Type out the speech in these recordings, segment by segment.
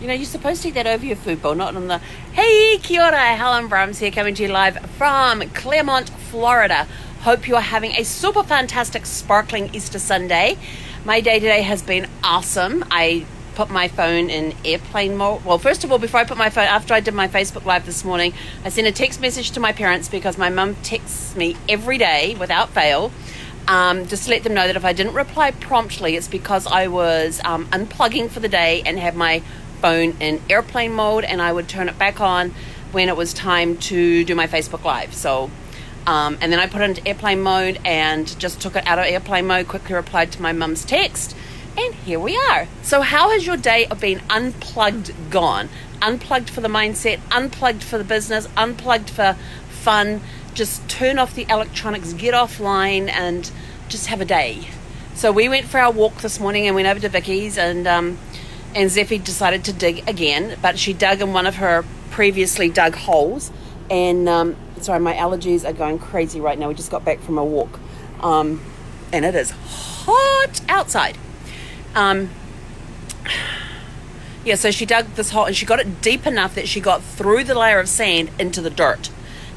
You know, you're supposed to eat that over your food bowl, not on the... Hey, kia ora, Helen Brahms here, coming to you live from Claremont, Florida. Hope you're having a super fantastic, sparkling Easter Sunday. My day today has been awesome. I put my phone in airplane mode. Well, first of all, before I put my phone, after I did my Facebook Live this morning, I sent a text message to my parents because my mum texts me every day without fail. Just to let them know that if I didn't reply promptly, it's because I was unplugging for the day and had my phone in airplane mode, and I would turn it back on when it was time to do my Facebook Live. So, and then I put it into airplane mode and just took it out of airplane mode, quickly replied to my mum's text, and here we are. So how has your day of being unplugged gone? Unplugged for the mindset, unplugged for the business, unplugged for fun. Just turn off the electronics, get offline, and just have a day. So we went for our walk this morning and went over to Vicky's, and Zeffie decided to dig again, but she dug in one of her previously dug holes. And sorry, my allergies are going crazy right now. We just got back from a walk, and it is hot outside. Yeah, so she dug this hole and she got it deep enough that she got through the layer of sand into the dirt.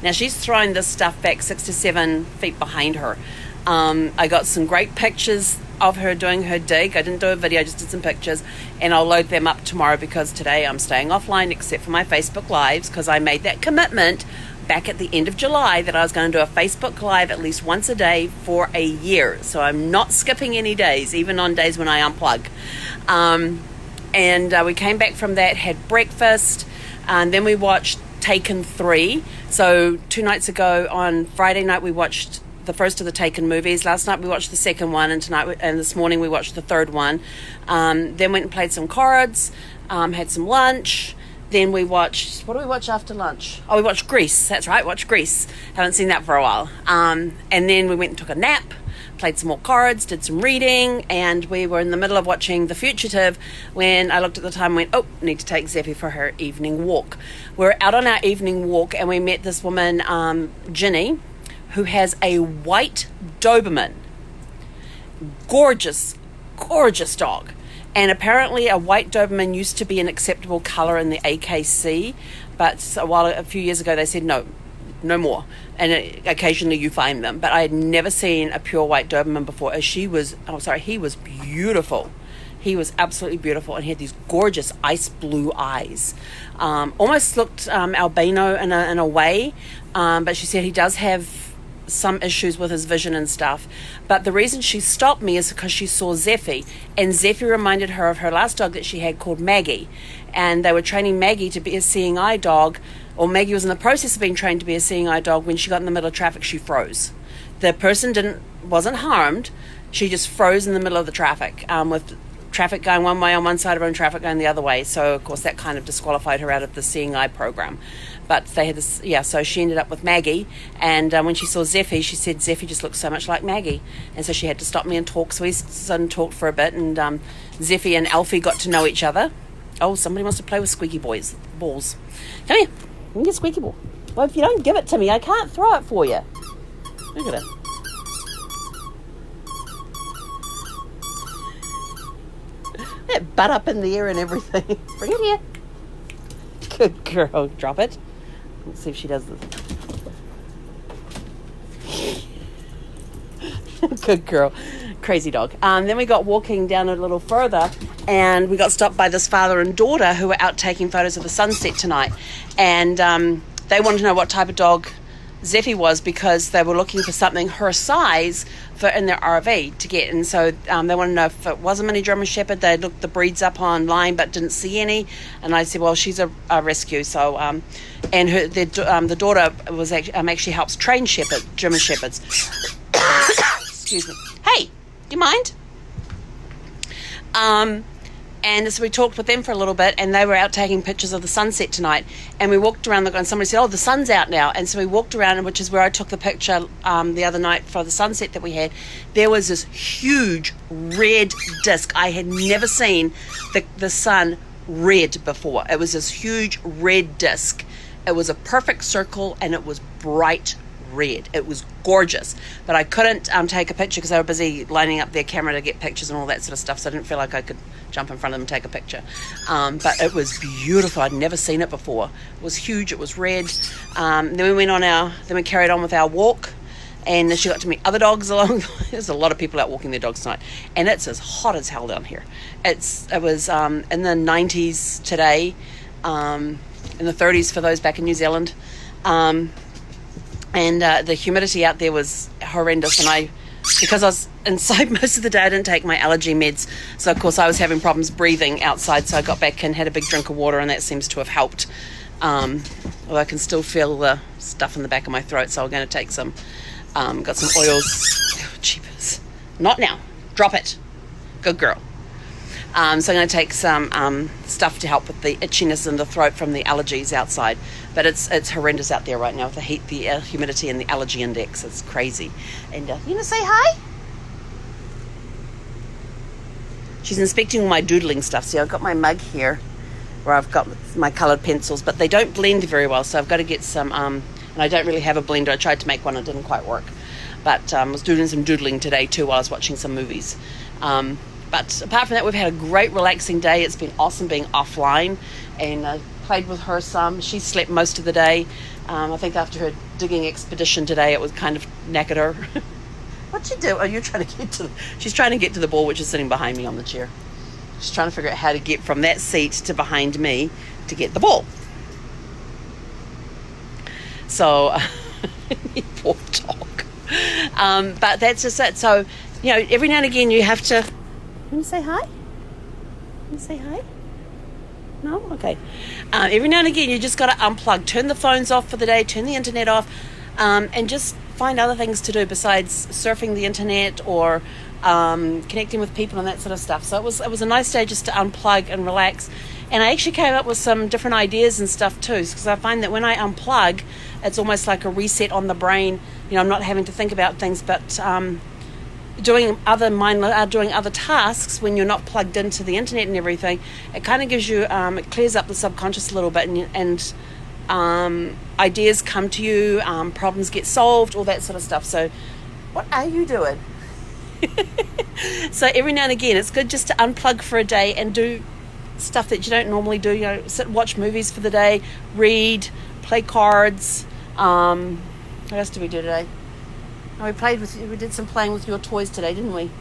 Now she's thrown this stuff back 6 to 7 feet behind her. I got some great pictures of her doing her dig. I didn't do a video, I just did some pictures, and I'll load them up tomorrow because today I'm staying offline except for my Facebook Lives, because I made that commitment back at the end of July that I was going to do a Facebook Live at least once a day for a year. So I'm not skipping any days, even on days when I unplug. And we came back from that, had breakfast, and then we watched Taken 3. So 2 nights ago on Friday night we watched the first of the Taken movies. Last night we watched the second one, and tonight and this morning we watched the third one. Then went and played some cards, had some lunch. Then we watched, what do we watch after lunch? Oh, we watched Grease. That's right, watched Grease. Haven't seen that for a while. And then we went and took a nap, played some more cards, did some reading, and we were in the middle of watching The Fugitive when I looked at the time and went, oh, need to take Zeffie for her evening walk. We're out on our evening walk and we met this woman, Ginny, who has a white Doberman. Gorgeous, gorgeous dog. And apparently a white Doberman used to be an acceptable colour in the AKC, but a few years ago they said no more. And occasionally you find them. But I had never seen a pure white Doberman before. He was beautiful. He was absolutely beautiful, and he had these gorgeous ice blue eyes. Almost looked albino in a way, but she said he does have some issues with his vision and stuff. But the reason she stopped me is because she saw Zeffie, and Zeffie reminded her of her last dog that she had called Maggie, and they were training Maggie to be a seeing eye dog, or Maggie was in the process of being trained to be a seeing eye dog. When she got in the middle of traffic, she froze. The person wasn't harmed, she just froze in the middle of the traffic, with traffic going one way on one side of her and traffic going the other way. So of course that kind of disqualified her out of the seeing eye program. But they had this, so she ended up with Maggie, and when she saw Zeffie, she said Zeffie just looks so much like Maggie, and so she had to stop me and talk. So we stood and talked for a bit, and Zeffie and Alfie got to know each other. Oh, somebody wants to play with squeaky balls. Come here, you can get a squeaky ball. Well, if you don't give it to me, I can't throw it for you. Look at it. That butt up in the air and everything. Bring it here. Good girl. Drop it. Let's see if she does this. Good girl. Crazy dog. Then we got walking down a little further, and we got stopped by this father and daughter who were out taking photos of the sunset tonight. And they wanted to know what type of dog Zeffie was, because they were looking for something her size for in their RV to get. And so they wanted to know if it was a mini German Shepherd. They looked the breeds up online but didn't see any. And I said, well, she's a rescue. So and the daughter was actually helps train German Shepherds. Excuse me. Hey, do you mind? And so we talked with them for a little bit, and they were out taking pictures of the sunset tonight. And we walked around, and somebody said, oh, the sun's out now. And so we walked around, which is where I took the picture the other night for the sunset that we had. There was this huge red disc. I had never seen the sun red before. It was this huge red disc. It was a perfect circle, and it was bright red. It was gorgeous, but I couldn't take a picture because they were busy lining up their camera to get pictures and all that sort of stuff, so I didn't feel like I could jump in front of them and take a picture. But it was beautiful. I'd never seen it before. It was huge. It was red. Then we carried on with our walk, and she got to meet other dogs along. There's a lot of people out walking their dogs tonight, and it's as hot as hell down here. It was in the 90s today, in the 30s for those back in New Zealand, and the humidity out there was horrendous. And because I was inside most of the day, I didn't take my allergy meds, so of course I was having problems breathing outside. So I got back and had a big drink of water, and that seems to have helped. Although I can still feel the stuff in the back of my throat, so I'm going to take some. Got some oils. Oh, jeepers. Not now. Drop it. Good girl. So I'm going to take some stuff to help with the itchiness in the throat from the allergies outside. But it's horrendous out there right now with the heat, the humidity, and the allergy index. It's crazy. And you going to say hi? She's inspecting all my doodling stuff. See, I've got my mug here where I've got my coloured pencils, but they don't blend very well, so I've got to get some... and I don't really have a blender. I tried to make one, it didn't quite work. But I was doing some doodling today too while I was watching some movies. But apart from that, we've had a great relaxing day. It's been awesome being offline, and I played with her some. She slept most of the day. I think after her digging expedition today, it was kind of knackered her. What'd you do? Oh, you're trying to get to she's trying to get to the ball, which is sitting behind me on the chair. She's trying to figure out how to get from that seat to behind me to get the ball. So, poor dog. But that's just it. So, every now and again you have to... You want to say hi? You want to say hi? No? Okay. Every now and again you just got to unplug. Turn the phones off for the day. Turn the internet off. And just find other things to do besides surfing the internet or connecting with people and that sort of stuff. So it was a nice day just to unplug and relax. And I actually came up with some different ideas and stuff too, because I find that when I unplug, it's almost like a reset on the brain. I'm not having to think about things, but doing other tasks when you're not plugged into the internet and everything, it kind of gives you, it clears up the subconscious a little bit, and ideas come to you, problems get solved, all that sort of stuff. So, what are you doing? So every now and again, it's good just to unplug for a day and do stuff that you don't normally do. Sit and watch movies for the day, read, play cards. What else did we do today? We did some playing with your toys today, didn't we?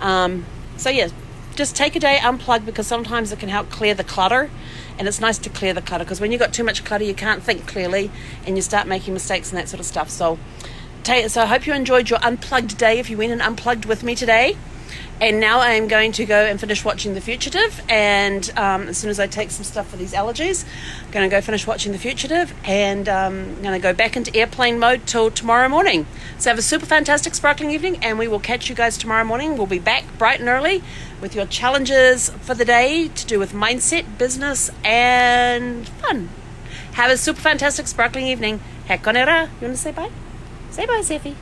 So yeah, just take a day, unplug, because sometimes it can help clear the clutter, and it's nice to clear the clutter, because when you've got too much clutter you can't think clearly and you start making mistakes and that sort of stuff. So I hope you enjoyed your unplugged day if you went and unplugged with me today. And now I am going to go and finish watching The Fugitive, and as soon as I take some stuff for these allergies, I'm going to go finish watching The Fugitive, and I'm going to go back into airplane mode till tomorrow morning. So have a super fantastic sparkling evening, and we will catch you guys tomorrow morning. We'll be back bright and early with your challenges for the day to do with mindset, business, and fun. Have a super fantastic sparkling evening. Hekonera. You want to say bye? Say bye, Zeffie.